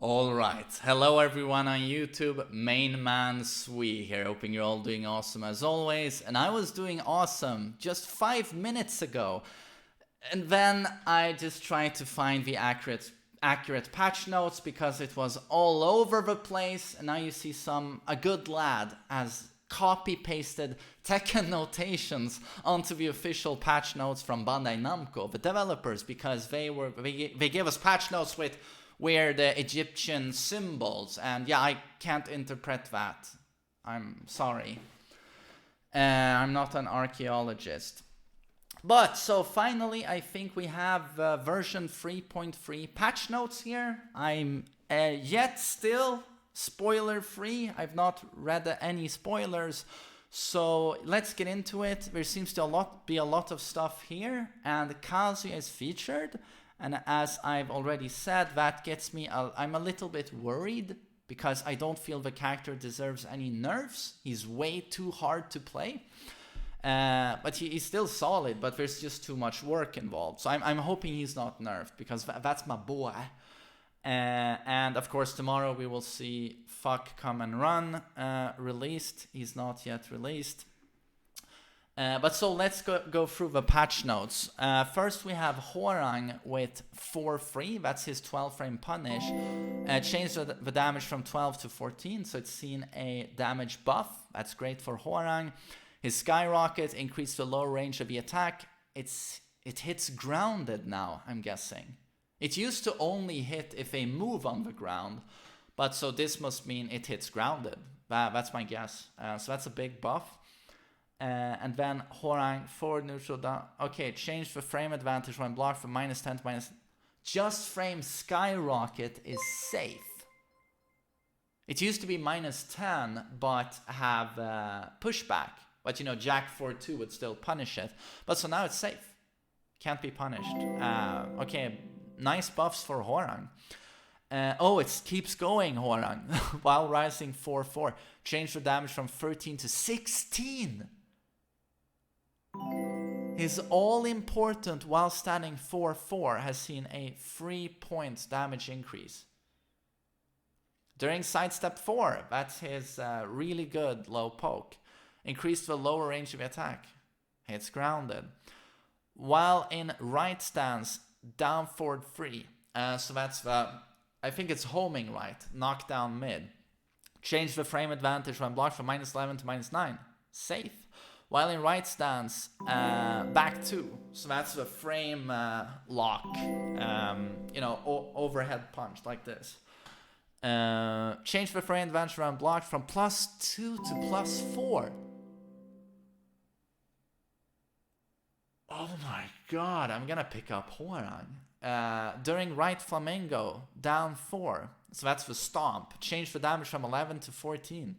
Alright, hello everyone on YouTube, TheMainManSWE here, hoping you're all doing awesome as always, and I was doing awesome just 5 minutes ago, and then I just tried to find the accurate patch notes because it was all over the place, and now you see a good lad has copy-pasted Tekken notations onto the official patch notes from Bandai Namco, the developers, because they gave us patch notes with where the Egyptian symbols, and yeah, I can't interpret that. I'm sorry. I'm not an archaeologist. But, so finally, I think we have version 3.3 patch notes here. I'm yet still spoiler-free. I've not read any spoilers. So let's get into it. There seems to be a lot of stuff here, and Cassia is featured. And as I've already said, that gets me, I'm a little bit worried because I don't feel the character deserves any nerfs. He's way too hard to play. But he's still solid, but there's just too much work involved. So I'm hoping he's not nerfed because that's my boy. And of course, tomorrow we will see Fuck Come and Run released. He's not yet released. But so let's go through the patch notes. First we have Hwoarang with 4-3, that's his 12 frame punish. Changed the damage from 12 to 14, so it's seen a damage buff. That's great for Hwoarang. His Skyrocket increased the low range of the attack. It hits grounded now, I'm guessing. It used to only hit if they move on the ground, but so this must mean it hits grounded. That's my guess. So that's a big buff. And then Hwoarang forward neutral down. Okay, change the frame advantage when blocked from -10 to minus. Just frame Skyrocket is safe. It used to be -10, but have pushback. But you know, Jack 4-2 would still punish it. But so now it's safe. Can't be punished. Okay, nice buffs for Hwoarang. Oh, it keeps going, Hwoarang. While rising 4-4. Change the damage from 13 to 16. His all-important while standing 4-4 has seen a 3 points damage increase. During sidestep 4, that's his really good low poke. Increased the lower range of attack. Hits grounded. While in right stance, down forward 3. So that's the, I think it's homing right, knockdown mid. Change the frame advantage when blocked from -11 to -9. Safe. While in right stance, back 2. So that's the frame lock. You know, overhead punch like this. Change the frame advantage when blocked from +2 to +4. Oh my god, I'm gonna pick up Hwoarang. During right flamingo, down 4. So that's the stomp. Change the damage from 11 to 14.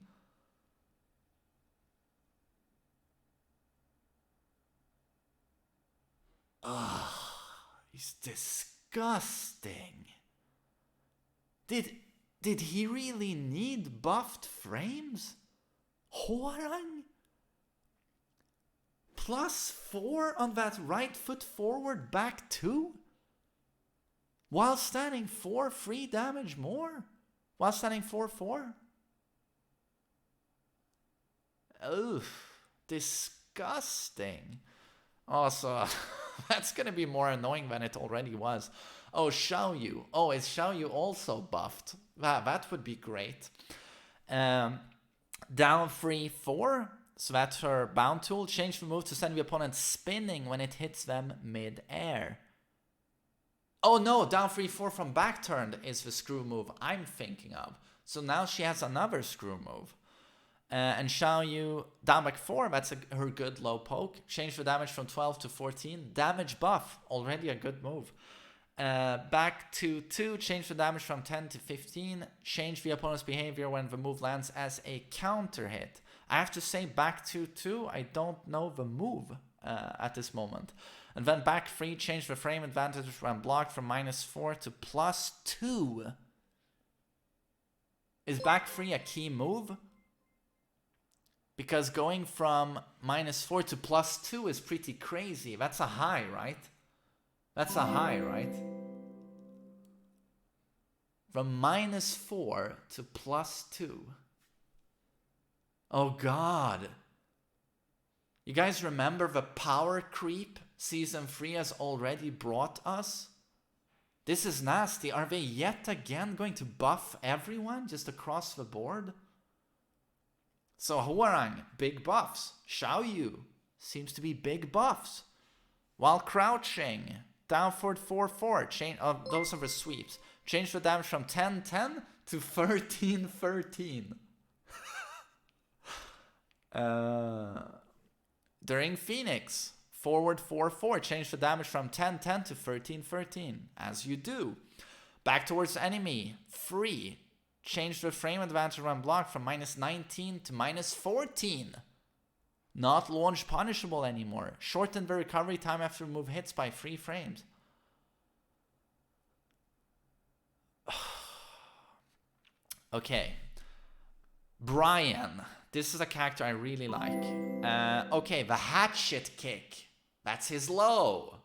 Ugh, he's disgusting. Did he really need buffed frames? Hwoarang? +4 on that right foot forward, back 2? While standing 4, free damage more? While standing 4-4? Oof, disgusting. Also, that's gonna be more annoying than it already was. Oh, Xiaoyu. Oh, is Xiaoyu also buffed? That would be great. Down 3-4. So that's her bound tool. Change the move to send the opponent spinning when it hits them mid-air. Oh no, down 3-4 from back turned is the screw move I'm thinking of. So now she has another screw move. And Xiaoyu down back 4, that's her good low poke. Change the damage from 12 to 14. Damage buff, already a good move. Back to 2, change the damage from 10 to 15. Change the opponent's behavior when the move lands as a counter hit. I have to say back to 2, I don't know the move at this moment. And then back 3, change the frame advantage when blocked from -4 to +2. Is back 3 a key move? Because going from -4 to +2 is pretty crazy. That's a high, right? That's a high, right? from -4 to +2. Oh god. You guys remember the power creep Season 3 has already brought us? This is nasty. Are they yet again going to buff everyone just across the board? So Hwoarang, big buffs. Xiaoyu seems to be big buffs. While crouching, down forward 4-4. Change those are the sweeps. Change the damage from 10-10 to 13-13. During Phoenix, forward 4-4. Change the damage from 10-10 to 13-13. As you do. Back towards enemy. Free. Change the frame advantage when blocked from -19 to -14. Not launch punishable anymore. Shorten the recovery time after remove hits by 3 frames. Okay. Brian. This is a character I really like. Okay, the hatchet kick. That's his low.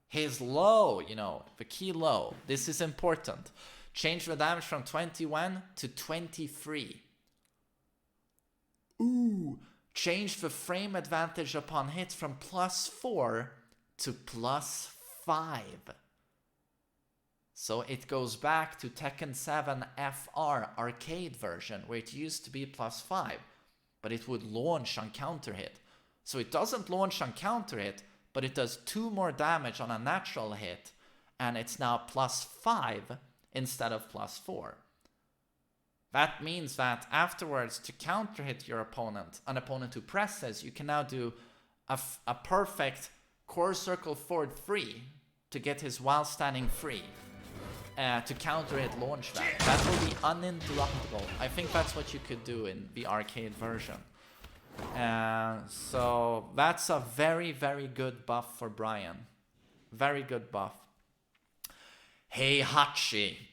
His low, you know, the key low. This is important. Change the damage from 21 to 23. Ooh. Change the frame advantage upon hits from +4 to +5. So it goes back to Tekken 7 FR arcade version, where it used to be +5, but it would launch on counter hit. So it doesn't launch on counter hit, but it does 2 more damage on a natural hit, and it's now +5 instead of +4. That means that afterwards, to counter hit your opponent, an opponent who presses, you can now do a perfect core circle forward free to get his while standing free. To counter hit launch that. That will be uninterruptible. I think that's what you could do in the arcade version. So that's a very, very good buff for Brian. Very good buff. Heihachi.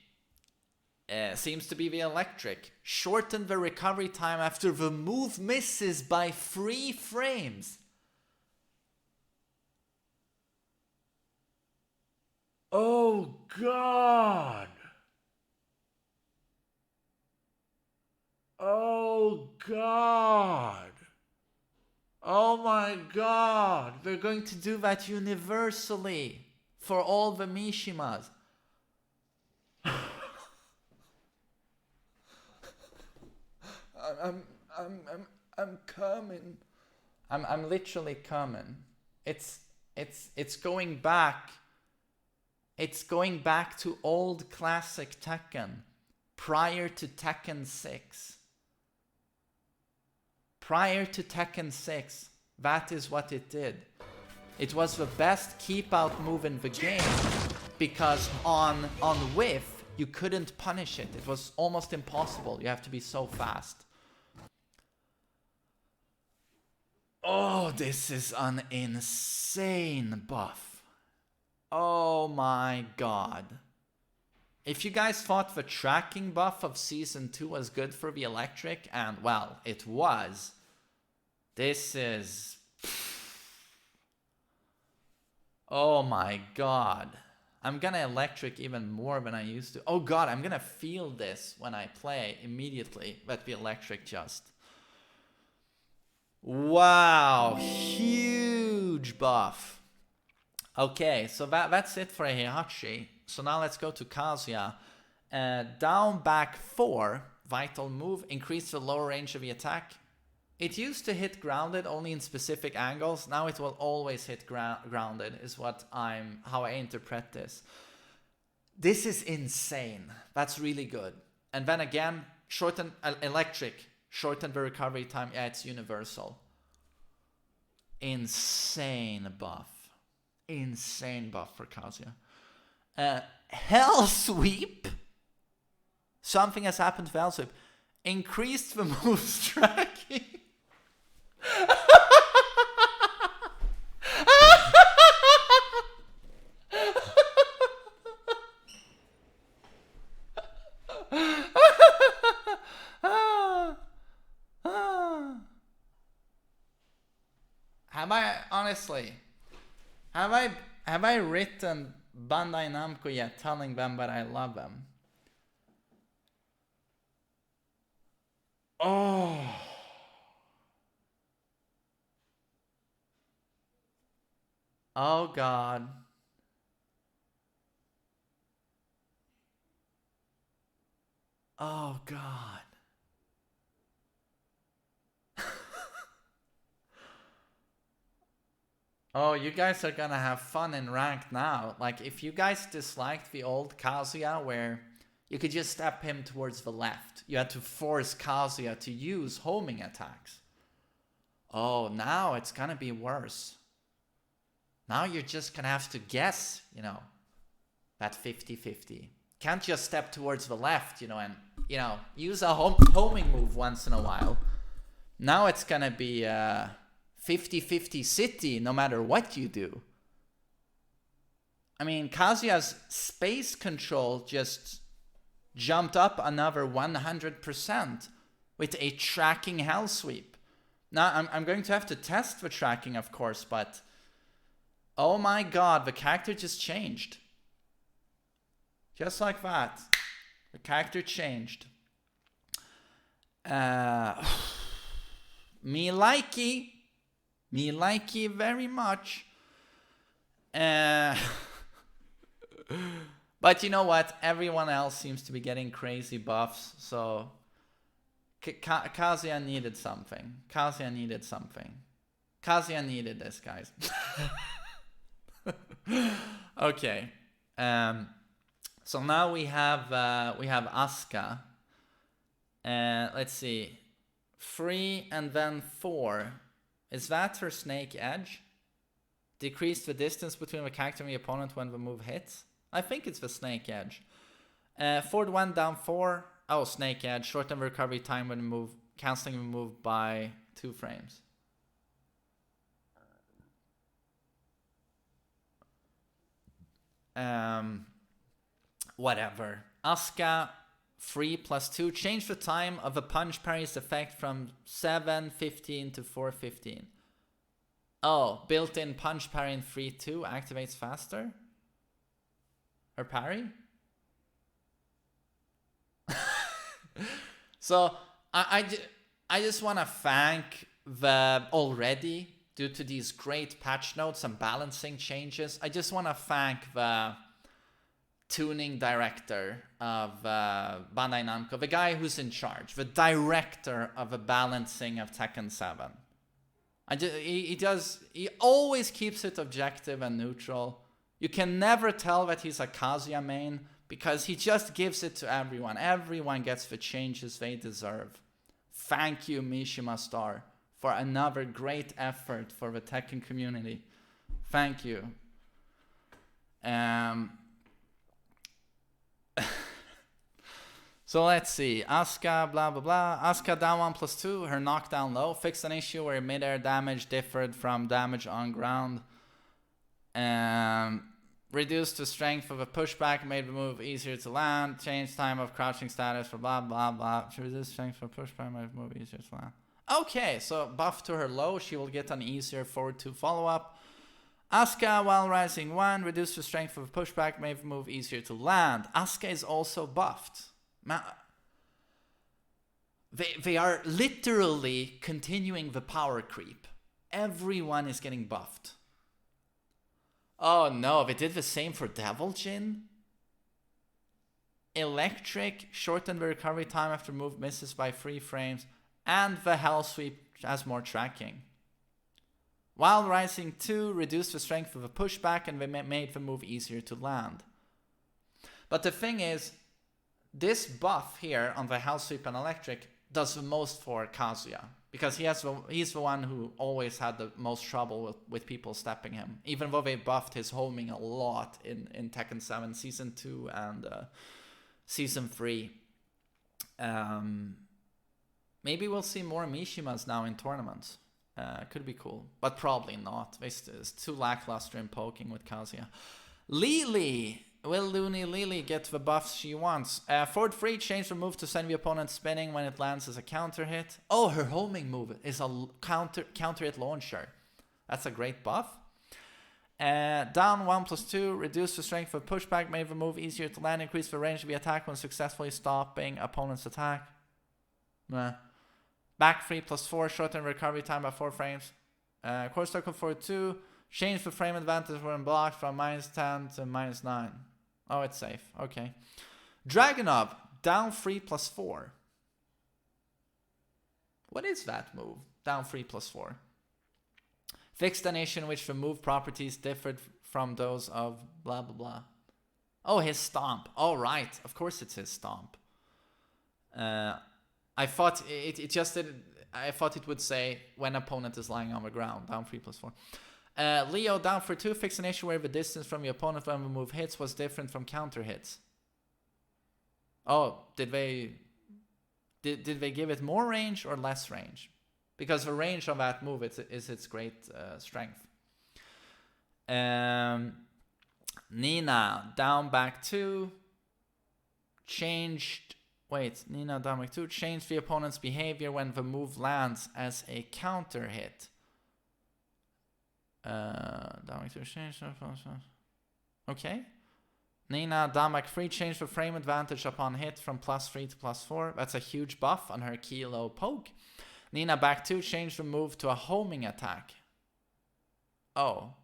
Seems to be the electric. Shorten the recovery time after the move misses by 3 frames. Oh god. Oh god. Oh my god. They're going to do that universally for all the Mishimas. I'm coming. I'm literally coming. It's going back. It's going back to old classic Tekken, prior to Tekken 6. Prior to Tekken 6, that is what it did. It was the best keep out move in the game, because on whiff, you couldn't punish it. It was almost impossible. You have to be so fast. Oh, this is an insane buff. Oh my god. If you guys thought the tracking buff of Season 2 was good for the electric, and well, it was, this is... Oh my god. I'm gonna electric even more than I used to. Oh god, I'm gonna feel this when I play immediately. Let the electric just... Wow, huge buff. Okay, so that's it for Heihachi. So now let's go to Cassia. Down back 4, vital move, increase the lower range of the attack. It used to hit grounded only in specific angles. Now it will always hit grounded, is how I interpret this. This is insane. That's really good. And then again, shorten electric, shorten the recovery time. Yeah, it's universal. Insane buff. Insane buff for Cassia. Hell Sweep. Something has happened to Hell Sweep. Increased the moves tracking. Have I written Bandai Namco yet telling them that I love them? Oh. Oh God. Oh God. Oh, you guys are gonna have fun in ranked now. Like, if you guys disliked the old Cassia where you could just step him towards the left, you had to force Cassia to use homing attacks. Oh, now it's gonna be worse. Now you're just gonna have to guess, you know, that 50-50. Can't just step towards the left, you know, and, you know, use a homing move once in a while. Now it's gonna be 50-50 city no matter what you do. I mean, Kazuya's space control just jumped up another 100% with a tracking hell sweep. Now, I'm going to have to test the tracking, of course, but oh my God, the character just changed. Just like that. The character changed. Me likey. Me likey very much. But you know what? Everyone else seems to be getting crazy buffs, so Cassia needed something. Cassia needed something. Cassia needed this, guys. Okay. So now we have Asuka. Let's see. 3 and then 4. Is that her Snake Edge? Decrease the distance between the character and the opponent when the move hits? I think it's the Snake Edge. Forward 1, down 4. Oh, Snake Edge. Shorten the recovery time when the move, cancelling the move by 2 frames. Whatever. Asuka, 3 plus 2. Change the time of a punch parry's effect from 7:15 to 4:15. Oh, built-in punch parry in 3-2 activates faster? Her parry? So, I just want to thank the already, due to these great patch notes and balancing changes, I just want to thank the tuning director of Bandai Namco, the guy who's in charge, the director of the balancing of Tekken 7. He always keeps it objective and neutral. You can never tell that he's a Kazuya main because he just gives it to everyone. Everyone gets the changes they deserve. Thank you, Mishima Star, for another great effort for the Tekken community. Thank you. So let's see. Asuka, blah, blah, blah. Asuka down 1 plus 2. Her knockdown low. Fixed an issue where mid-air damage differed from damage on ground. Reduced the strength of a pushback. Made the move easier to land. Changed time of crouching status for blah, blah, blah. She reduced strength for pushback. Made the move easier to land. Okay, so buff to her low. She will get an easier forward 2 follow-up. Asuka, while rising 1, reduced the strength of a pushback. Made the move easier to land. Asuka is also buffed. They are literally continuing the power creep. Everyone is getting buffed. Oh no, they did the same for Devil Jin? Electric, shortened the recovery time after move misses by 3 frames, and the Hell Sweep has more tracking. While rising 2, reduced the strength of a pushback and they made the move easier to land. But the thing is, this buff here on the Hell Sweep and Electric does the most for Kazuya. Because he's the one who always had the most trouble with people stepping him. Even though they buffed his homing a lot in Tekken 7 Season 2 and Season 3. Maybe we'll see more Mishimas now in tournaments. Could be cool. But probably not. It's too lackluster in poking with Kazuya. Lily! Will Looney Lily get the buffs she wants? Forward 3, change the move to send the opponent spinning when it lands as a counter hit. Oh, her homing move is a counter hit launcher. That's a great buff. Down 1 plus 2, reduce the strength of pushback, made the move easier to land, increase the range of the attack when successfully stopping opponent's attack. Back 3 +4, shorten recovery time by 4 frames. Core circle 4-2, change the frame advantage when blocked from -10 to -9. Oh, it's safe. Okay. Dragunov, down 3 +4. What is that move? Down 3 +4. Fixed a nation in which the move properties differed from those of blah blah blah. Oh, his stomp. Oh, right. Of course it's his stomp. I thought it just did. I thought it would say when opponent is lying on the ground. Down 3 +4. Leo, down for 2. Fix an issue where the distance from the opponent when the move hits was different from counter hits. Oh, did they give it more range or less range? Because the range of that move is its great strength. Nina, down back 2. Nina, down back 2. Changed the opponent's behavior when the move lands as a counter hit. Down back 2, change. Okay. Nina, down back 3. Changed the frame advantage upon hit from +3 to +4. That's a huge buff on her kilo poke. Nina, back 2. Changed the move to a homing attack. Oh.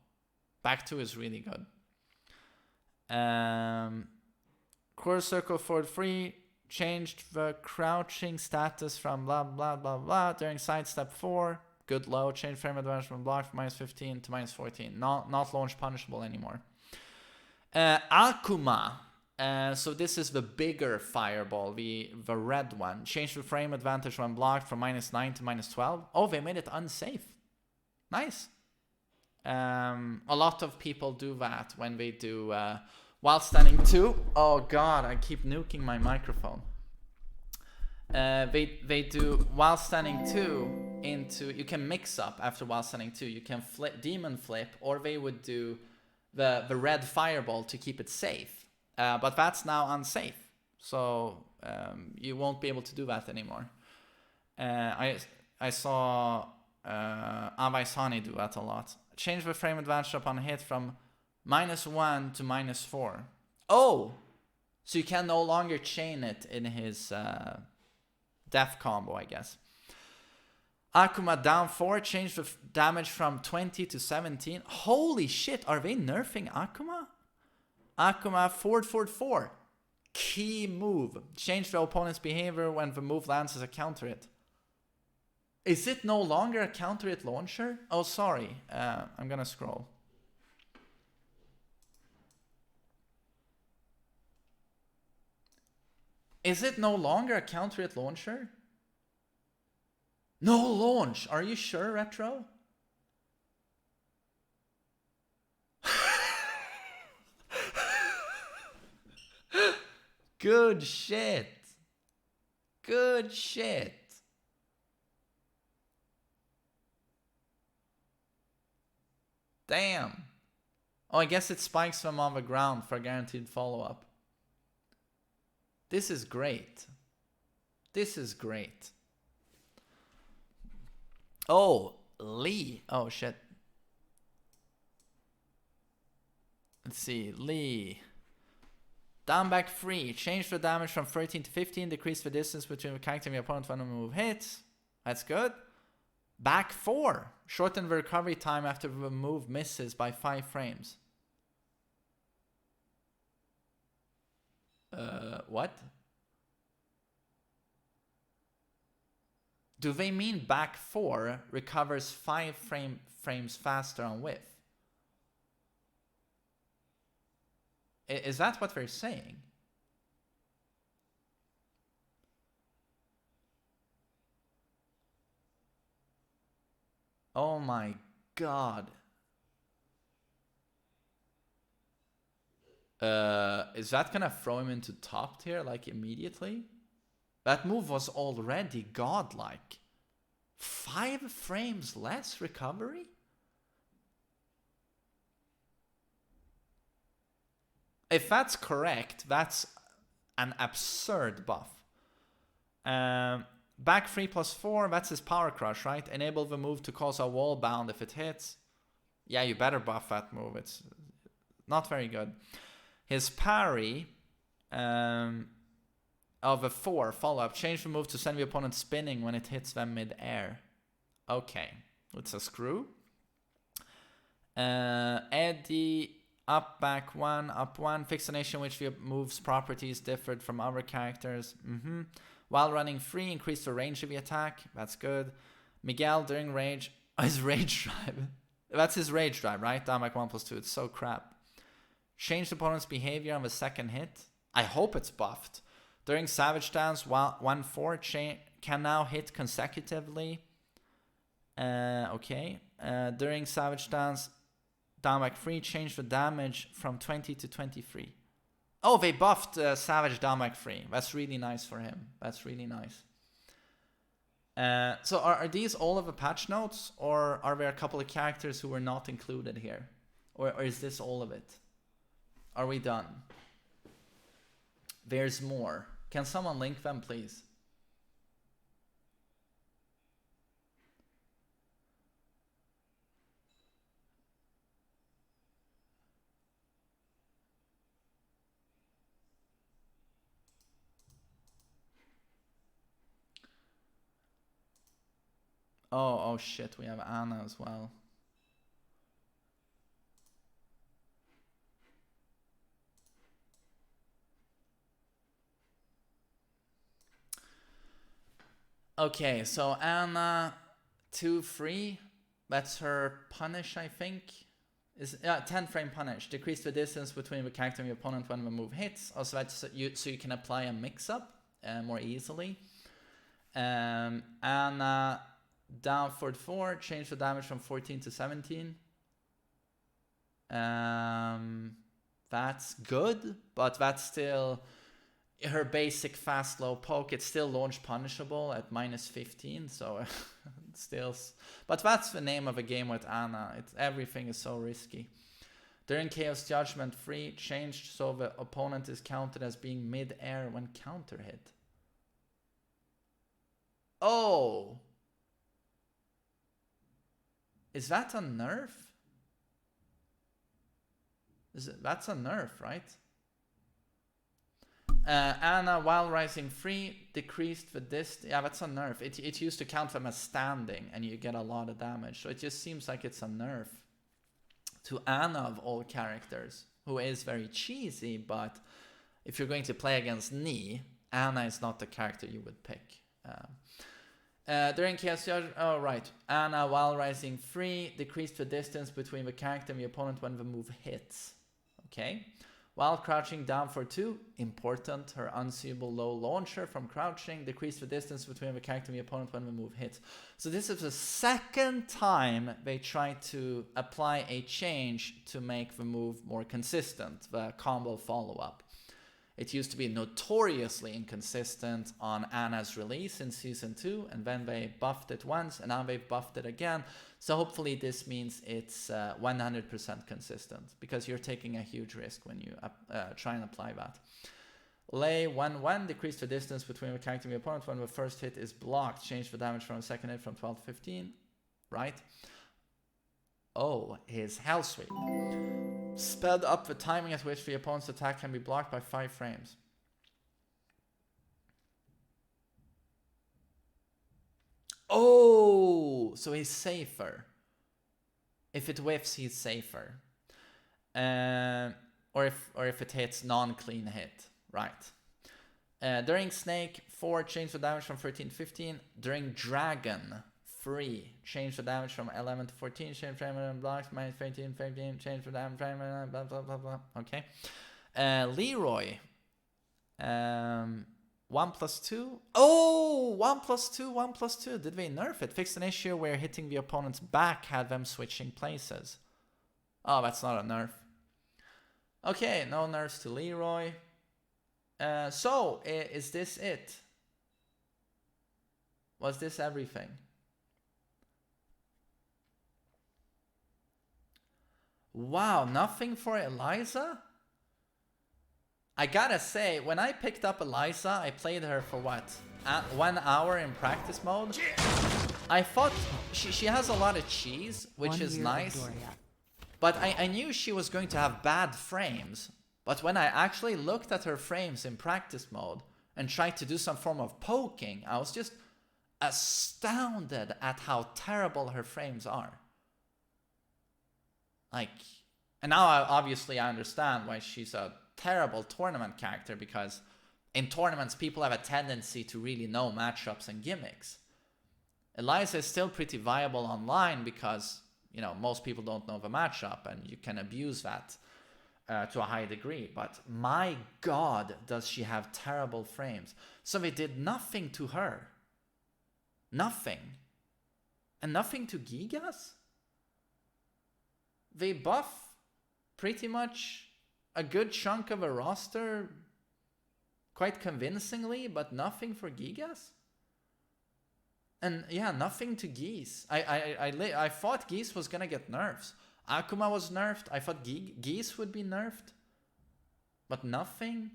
Back 2 is really good. Core circle forward 3. Changed the crouching status from blah blah blah blah during sidestep 4. Good low. Changed frame advantage from block from -15 to -14. Not launch punishable anymore. Akuma. So this is the bigger fireball, the red one. Changed the frame advantage when blocked from -9 to -12. Oh, they made it unsafe. Nice. A lot of people do that when they do while standing 2. Oh god, I keep nuking my microphone. They do while standing 2 into, you can mix up after while standing 2. You can flip, demon flip, or they would do the red fireball to keep it safe. But that's now unsafe. So you won't be able to do that anymore. I saw Avaisani do that a lot. Change the frame advantage upon hit from -1 to -4. Oh! So you can no longer chain it in his death combo, I guess. Akuma down 4. Change the damage from 20 to 17. Holy shit, are they nerfing Akuma? Akuma forward 4. Key move. Change the opponent's behavior when the move lands as a counter hit. Is it no longer a counter hit launcher? Oh, sorry. I'm gonna scroll. Is it no longer a counter hit launcher? No launch. Are you sure, Retro? Good shit. Good shit. Damn. Oh, I guess it spikes them on the ground for a guaranteed follow-up. This is great. This is great. Oh, Lee. Oh, shit. Let's see. Lee. Down back 3. Change the damage from 13 to 15. Decrease the distance between the character and the opponent when the move hits. That's good. Back 4. Shorten the recovery time after the move misses by 5 frames. What? Do they mean back 4 recovers 5 frames faster on whiff? Is that what they're saying? Oh my god. Is that gonna throw him into top tier like immediately? That move was already godlike. 5 frames less recovery? If that's correct, that's an absurd buff. Back 3 + 4, that's his power crush, right? Enable the move to cause a wall bound if it hits. Yeah, you better buff that move. It's not very good. His parry, of a 4 follow-up. Change the move to send the opponent spinning when it hits them mid-air. Okay, it's a screw. Eddie, up, back 1, up 1. Fix a nation which the move's properties differed from other characters. While running free, increase the range of the attack. That's good. Miguel, during rage. His rage drive. That's his rage drive, right? Down like 1+2. It's so crap. Change the opponent's behavior on the second hit. I hope it's buffed. During Savage Dance, 1/4 can now hit consecutively. Okay. During Savage Dance, down like 3, change the damage from 20 to 23. Oh, they buffed Savage down like 3. That's really nice for him. That's really nice. So are these all of the patch notes, or are there a couple of characters who were not included here? Or is this all of it? Are we done? There's more. Can someone link them, please? Oh shit, we have Anna as well. Okay, so Anna 2-3. That's her punish, I think. Is 10 frame punish. Decrease the distance between the character and the opponent when the move hits. Also, that's so you can apply a mix-up more easily. Anna down for 4. Change the damage from 14 to 17. That's good, but that's still her basic fast low poke. It's still launch punishable at -15, so still. But that's the name of a game with Anna. Everything is so risky. During Chaos Judgment, free changed so the opponent is counted as being mid-air when counter hit. Oh, is that a nerf? That's a nerf, right? Anna, while rising free, decreased the distance. Yeah, that's a nerf. It used to count them as standing, and you get a lot of damage. So it just seems like it's a nerf to Anna of all characters, who is very cheesy. But if you're going to play against Ni, Anna is not the character you would pick. During Chaos Judgment, oh right, Anna, while rising free, decreased the distance between the character and the opponent when the move hits. Okay. While crouching down for 2, important, her unseeable low launcher from crouching, decreased the distance between the character and the opponent when the move hits. So this is the second time they try to apply a change to make the move more consistent, the combo follow-up. It used to be notoriously inconsistent on Anna's release in Season 2, and then they buffed it once, and now they've buffed it again. So hopefully this means it's 100% consistent, because you're taking a huge risk when you try and apply that. Lay 1/1, decrease the distance between the character and the opponent when the first hit is blocked. Change the damage from the second hit from 12 to 15, right? Oh, his Hell Sweep. Sped up the timing at which the opponent's attack can be blocked by 5 frames. Oh, so he's safer. If it whiffs, he's safer. Or if it hits non-clean hit, right? During Snake, 4, change the damage from 13 to 15. During Dragon, 3, change the damage from 11 to 14, change frame and blocks, -15, 15, change the damage frame, blah, blah, blah, blah. Okay. Leroy, 1+2. Oh, 1+2, 1+2. Did they nerf it? Fixed an issue where hitting the opponent's back had them switching places. Oh, that's not a nerf. Okay, no nerfs to Leroy. So, is this it? Was this everything? Wow, nothing for Eliza? I gotta say, when I picked up Eliza, I played her for what? 1 hour in practice mode? I thought she has a lot of cheese, which is nice. But I knew she was going to have bad frames. But when I actually looked at her frames in practice mode, and tried to do some form of poking, I was just astounded at how terrible her frames are. Like, and now obviously I understand why she's a terrible tournament character, because in tournaments people have a tendency to really know matchups and gimmicks. Eliza is still pretty viable online because, you know, most people don't know the matchup and you can abuse that to a high degree. But my God, does she have terrible frames. So they did nothing to her. Nothing. And nothing to Gigas? They buff pretty much a good chunk of a roster quite convincingly, but nothing for Gigas? And yeah, nothing to Geese. I thought Geese was gonna get nerfs. Akuma was nerfed. I thought Geese would be nerfed. But nothing?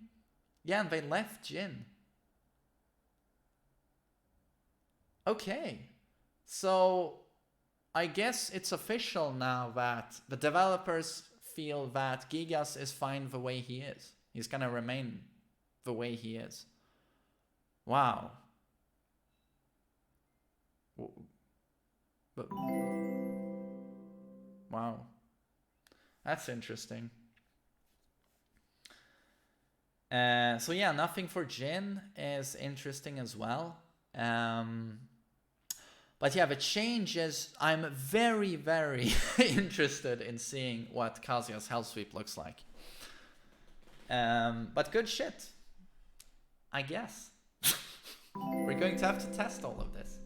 Yeah, and they left Jin. Okay. So I guess it's official now that the developers feel that Gigas is fine the way he is. He's gonna remain the way he is. Wow. But wow, that's interesting. So yeah, nothing for Jin is interesting as well. But yeah, the changes, I'm very, very interested in seeing what Cassia's Hell Sweep looks like. But good shit, I guess. We're going to have to test all of this.